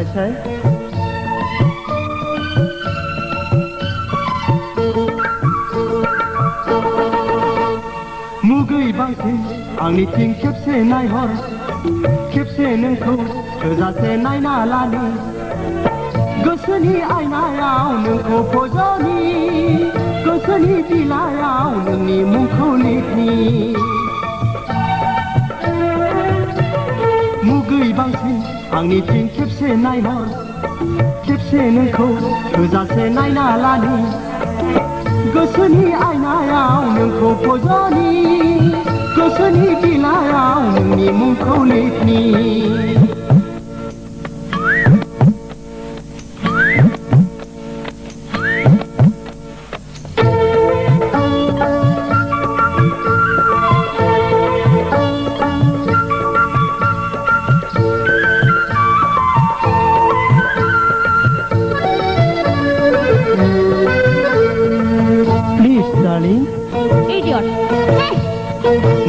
नायनायसाय मुगै बांसिन आंनिथिं खेबसे नायहर खेबसे नोंखौ थोजासे नायना लानि गोसोनि आयनायाव नोंखौ फज'नि गोसोनि बिलाइयाव नोंनि मुंखौ लिरनि मुगै बांसिन आंनिथिं खेबसे नायहर खेबसे नोंखौ थोजासे नायना लानि गोसोनि आयनायाव नोंखौ फज'नि गोसोनि बिलाइयाव नोंनि मुंखौ लिरनि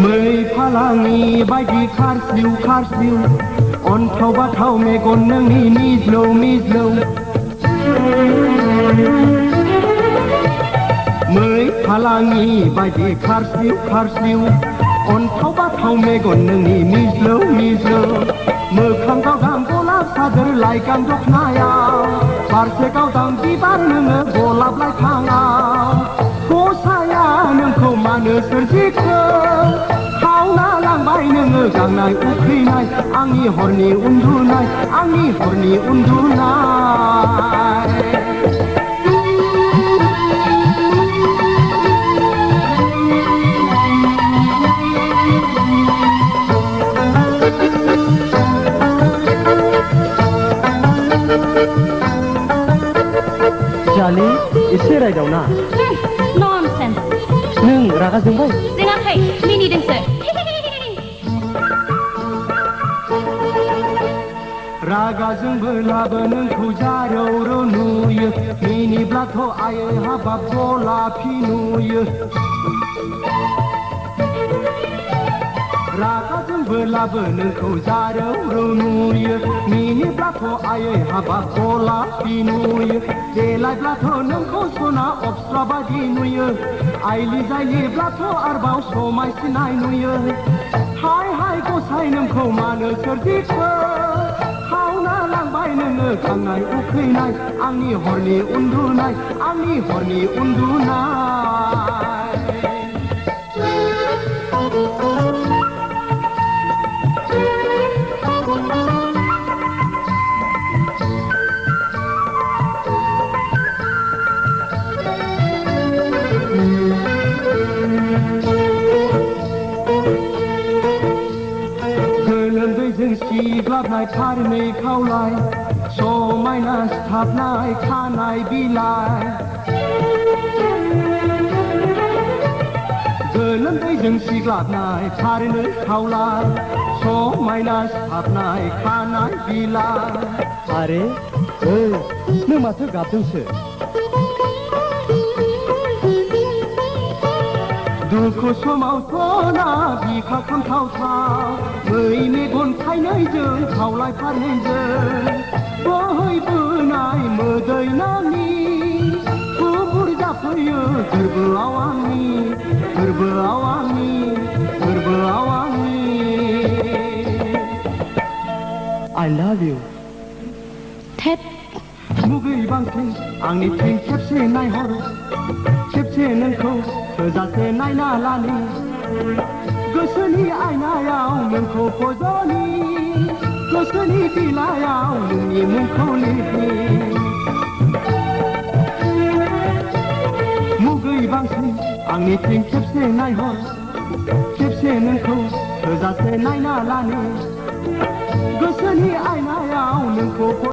मै फालांगि बायदि खारस्लिउ खारस्लिउ अन्थाव बाथाव मेगन नोंनि मिज्लौ मिज्लौ मै फालांगि बायदि खारस्लिउ खारस्लिउ अन्थाव बाथाव मेगन नोंनि मिज्लौ मिज्लौ मोखां गावदां गलाब सादोर लाइगां दखनायाव बारसे गावदां बिबार नोङो गलाब लाइफाङाव गसाया नोंखौ मानो सोरजिखो खावना लांबाय नोङो गांनाय उखैनाय आंनि हरनि उन्दुनाय आंनि हरनि उन्दुनाय जालि एसे रायदावना नों रागा जोंबाय जोङाखै मिनिदोंसो रागा जोंबोलाबो नोंखौ जारौ नुयो मिनिब्लाथ' आयै हाबाब गलाफि नुयो रागा जोंबोलाबो नोंखौ जारौ नुयो मिनिब्लाथ' आयै हाबाब गलाफि नुयो देलायब्लाथ' नोंखौ सना अप्सरा बादि नुयो आइलि जायोब्लाथ' आरोबाव समायसिनाय नुयो हाय हाय गसाय नोंखौ मानो सोरजिखो खावना लांबाय नोङो गांनाय उखैनाय आंनि हरनि उन्दुनाय आंनि हरनि उन्दुनाय गोलोमदैजों सिग्लाबनाय फारनै खावलाय समायना सिथाबनाय खानाय बिलाइ गोलोमदैजों सिग्लाबनाय फारनै खावलाय समायना सिथाबनाय खानाय बिलाइ आरे नों माथो गाबदोंसो दुखु समावथ' ना बिखा खामथावथाव मै मेगन थाइनैजों खावलाय फारनैजों बोहैबोनाय मोदै नानि थुबुर जाफैयो गोरबोआव आंनि गोरबोआव आंनि गोरबोआव आंनि I love you थेत मुगै बांसिन आंनिथिं खेबसे नायहर खेबसे नोंखौ थोजासे नायना लानि गोसोनि आयनायाव नोंखौ फज'नि गोसोनि बिलाइयाव नोंनि मुंखौ लिरनि मुगै बांसिन आंनिथिं खेबसे नायहर खेबसे नोंखौ थोजासे नायना लानि गोसोनि आयनायाव नोंखौ